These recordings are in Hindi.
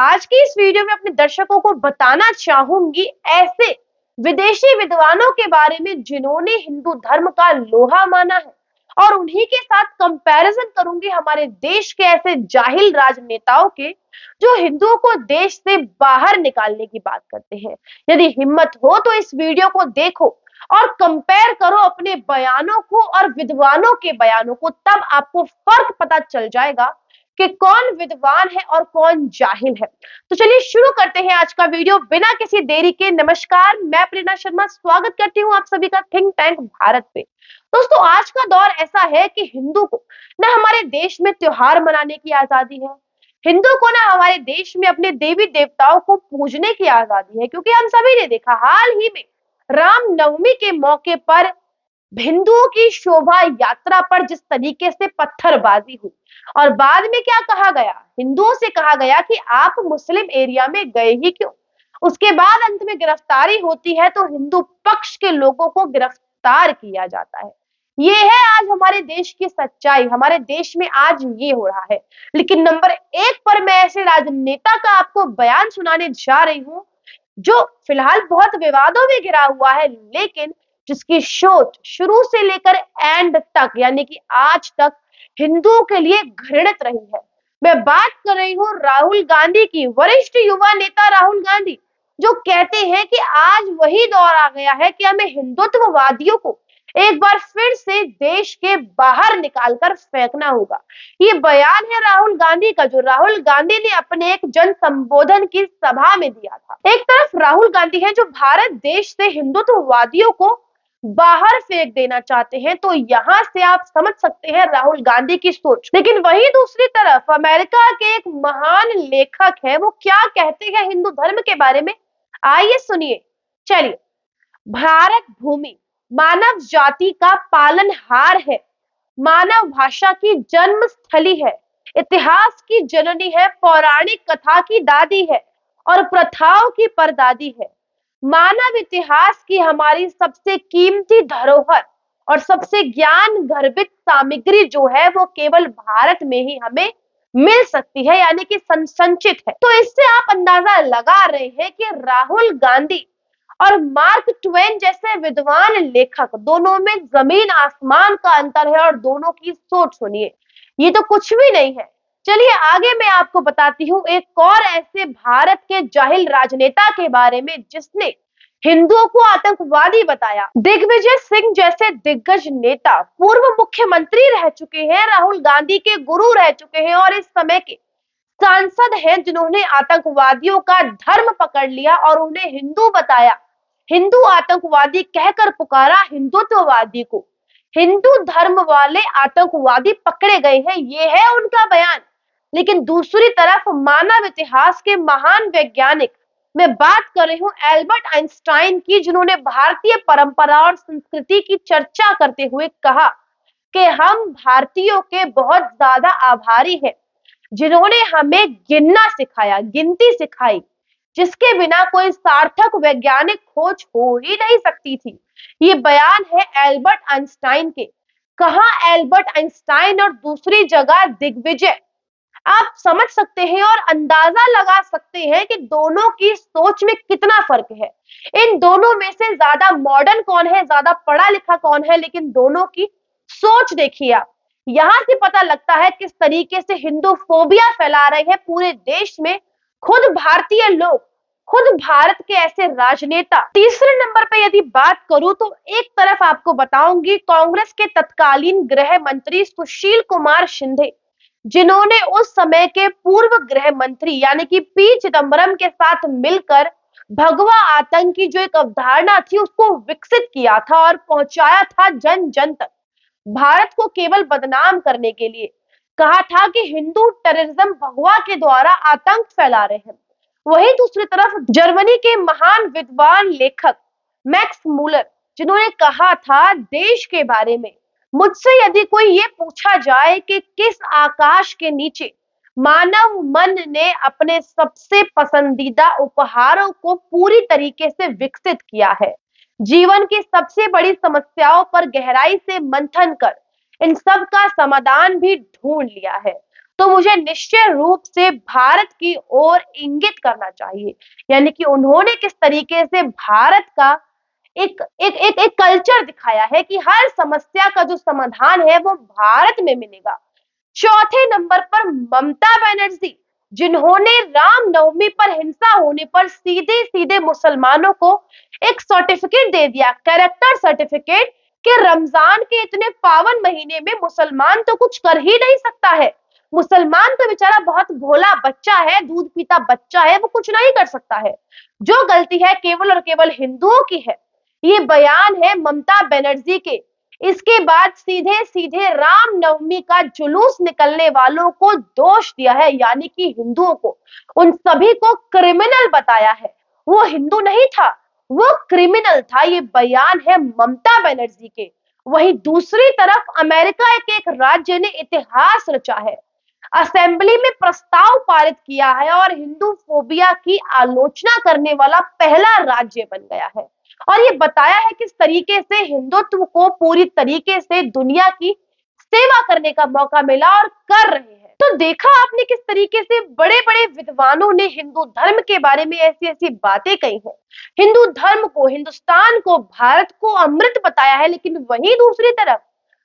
आज की इस वीडियो में अपने दर्शकों को बताना चाहूंगी ऐसे विदेशी विद्वानों के बारे में जिन्होंने हिंदू धर्म का लोहा माना है, और उन्हीं के साथ कंपैरिजन करूंगी हमारे देश के ऐसे जाहिल राजनेताओं के जो हिंदुओं को देश से बाहर निकालने की बात करते हैं। यदि हिम्मत हो तो इस वीडियो को देखो और कंपेयर करो अपने बयानों को और विद्वानों के बयानों को, तब आपको फर्क पता चल जाएगा कि कौन विद्वान है और कौन जाहिल है। तो चलिए शुरू करते हैं आज का वीडियो बिना किसी देरी के। नमस्कार, मैं प्रेरणा शर्मा स्वागत करती हूँ आप सभी का थिंक टैंक भारत पे। दोस्तों, आज का दौर ऐसा है कि हिंदू को ना हमारे देश में त्योहार मनाने की आजादी है, हिंदू को ना हमारे देश में अपने देवी देवताओं को पूजने की आजादी है, क्योंकि हम सभी ने देखा हाल ही में रामनवमी के मौके पर हिंदुओं की शोभा यात्रा पर जिस तरीके से पत्थरबाजी हुई, और बाद में क्या कहा गया, हिंदुओं से कहा गया कि आप मुस्लिम एरिया में गए ही क्यों। उसके बाद अंत में गिरफ्तारी होती है तो हिंदू पक्ष के लोगों को गिरफ्तार किया जाता है। ये है आज हमारे देश की सच्चाई, हमारे देश में आज ये हो रहा है। लेकिन नंबर 1 पर मैं ऐसे राजनेता का आपको बयान सुनाने जा रही हूँ जो फिलहाल बहुत विवादों में घिरा हुआ है, लेकिन जिसकी सोच शुरू से लेकर एंड तक यानी कि आज तक हिंदुओं के लिए घृणित रही है। मैं बात कर रही हूँ राहुल गांधी की, वरिष्ठ युवा नेता राहुल गांधी, जो कहते हैं कि आज वही दौर आ गया है कि हमें हिंदुत्ववादियों को एक बार फिर से देश के बाहर निकालकर फेंकना होगा। ये बयान है राहुल गांधी का, जो राहुल गांधी ने अपने एक जन संबोधन की सभा में दिया था। एक तरफ राहुल गांधी है जो भारत देश से हिंदुत्ववादियों को बाहर फेंक देना चाहते हैं, तो यहां से आप समझ सकते हैं राहुल गांधी की सोच। लेकिन वहीं दूसरी तरफ अमेरिका के एक महान लेखक है, वो क्या कहते हैं हिंदू धर्म के बारे में, आइए सुनिए। चलिए, भारत भूमि मानव जाति का पालनहार है, मानव भाषा की जन्म स्थली है, इतिहास की जननी है, पौराणिक कथा की दादी है और प्रथाओं की परदादी है। मानव इतिहास की हमारी सबसे कीमती धरोहर और सबसे ज्ञान गर्भित सामग्री जो है वो केवल भारत में ही हमें मिल सकती है, यानी कि संचित है। तो इससे आप अंदाजा लगा रहे हैं कि राहुल गांधी और मार्क ट्वेन जैसे विद्वान लेखक, दोनों में जमीन आसमान का अंतर है, और दोनों की सोच सुनिए, ये तो कुछ भी नहीं है। चलिए आगे मैं आपको बताती हूँ एक और ऐसे भारत के जाहिल राजनेता के बारे में जिसने हिंदुओं को आतंकवादी बताया। दिग्विजय सिंह जैसे दिग्गज नेता पूर्व मुख्यमंत्री रह चुके हैं, राहुल गांधी के गुरु रह चुके हैं और इस समय के सांसद हैं, जिन्होंने आतंकवादियों का धर्म पकड़ लिया और उन्हें हिंदू बताया, हिंदू आतंकवादी कहकर पुकारा हिंदुत्ववादी को। हिंदू धर्म वाले आतंकवादी पकड़े गए हैं, ये है उनका बयान। लेकिन दूसरी तरफ मानव इतिहास के महान वैज्ञानिक, मैं बात कर रही हूँ एल्बर्ट आइंस्टाइन की, जिन्होंने भारतीय परंपरा और संस्कृति की चर्चा करते हुए कहा कि हम भारतीयों के बहुत ज्यादा आभारी हैं, जिन्होंने हमें गिनना सिखाया, गिनती सिखाई, जिसके बिना कोई सार्थक वैज्ञानिक खोज हो ही नहीं सकती थी। ये बयान है एल्बर्ट आइंस्टाइन के। कहा एल्बर्ट आइंस्टाइन और दूसरी जगह दिग्विजय। आप समझ सकते हैं और अंदाजा लगा सकते हैं कि दोनों की सोच में कितना फर्क है। इन दोनों में से ज्यादा मॉडर्न कौन है, ज्यादा पढ़ा लिखा कौन है, लेकिन दोनों की सोच देखिए आप। यहां से पता लगता है किस तरीके से हिंदू फोबिया फैला रहे हैं पूरे देश में खुद भारतीय लोग, खुद भारत के ऐसे राजनेता। तीसरे नंबर पे यदि बात करूं तो एक तरफ आपको बताऊंगी कांग्रेस के तत्कालीन गृह मंत्री सुशील कुमार शिंदे, जिन्होंने उस समय के पूर्व गृह मंत्री यानी कि पी चिदम्बरम के साथ मिलकर भगवा आतंक की जो एक अवधारणा थी उसको विकसित किया था और पहुंचाया था जन जन तक। भारत को केवल बदनाम करने के लिए कहा था कि हिंदू टेररिज्म भगवा के द्वारा आतंक फैला रहे हैं। वहीं दूसरी तरफ जर्मनी के महान विद्वान लेखक मैक्स मूलर, जिन्होंने कहा था देश के बारे में, मुझसे यदि कोई ये पूछा जाए कि किस आकाश के नीचे मानव मन ने अपने सबसे पसंदीदा उपहारों को पूरी तरीके से विकसित किया है, जीवन की सबसे बड़ी समस्याओं पर गहराई से मंथन कर इन सब का समाधान भी ढूंढ लिया है, तो मुझे निश्चय रूप से भारत की ओर इंगित करना चाहिए। यानी कि उन्होंने किस तरीके से भारत का एक कल्चर दिखाया है कि हर समस्या का जो समाधान है वो भारत में मिलेगा। चौथे नंबर पर ममता बनर्जी, जिन्होंने रामनवमी पर हिंसा होने पर सीधे सीधे मुसलमानों को एक सर्टिफिकेट दे दिया, कैरेक्टर सर्टिफिकेट, कि रमजान के इतने पावन महीने में मुसलमान तो कुछ कर ही नहीं सकता है। मुसलमान तो बेचारा बहुत भोला बच्चा है, दूध पीता बच्चा है, वो कुछ नहीं कर सकता है। जो गलती है केवल और केवल हिंदुओं की है। ये बयान है ममता बनर्जी के। इसके बाद सीधे सीधे रामनवमी का जुलूस निकलने वालों को दोष दिया है, यानी कि हिंदुओं को, उन सभी को क्रिमिनल बताया है। वो हिंदू नहीं था, वो क्रिमिनल था। ये बयान है ममता बनर्जी के। वहीं दूसरी तरफ अमेरिका के एक राज्य ने इतिहास रचा है, असेंबली में प्रस्ताव पारित किया है और हिंदू फोबिया की आलोचना करने वाला पहला राज्य बन गया है। और ये बताया है किस तरीके से हिंदुत्व को पूरी तरीके से दुनिया की सेवा करने का मौका मिला और कर रहे हैं। तो देखा आपने किस तरीके से बड़े-बड़े विद्वानों ने हिंदू धर्म के बारे में ऐसी-ऐसी बातें कही हैं। हिंदू धर्म को, हिंदुस्तान को, भारत को अमृत बताया है, लेकिन वहीं दूसरी तरफ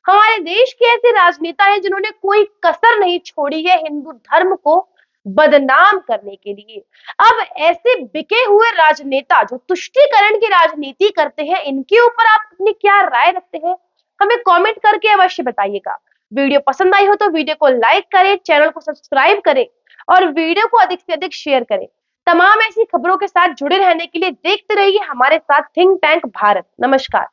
हमारे देश के ऐसे राजनेता हैं जिन्होंने कोई कसर नहीं छोड़ी है हिंदू धर्म को बदनाम करने के लिए। अब ऐसे बिके हुए राजनेता जो तुष्टीकरण की राजनीति करते हैं, इनके ऊपर आप अपनी क्या राय रखते हैं? हमें कमेंट करके अवश्य बताइएगा। वीडियो पसंद आई हो तो वीडियो को लाइक करें, चैनल को सब्सक्राइब करें और वीडियो को अधिक से अधिक शेयर करें। तमाम ऐसी खबरों के साथ जुड़े रहने के लिए देखते रहिए हमारे साथ थिंक टैंक भारत। नमस्कार।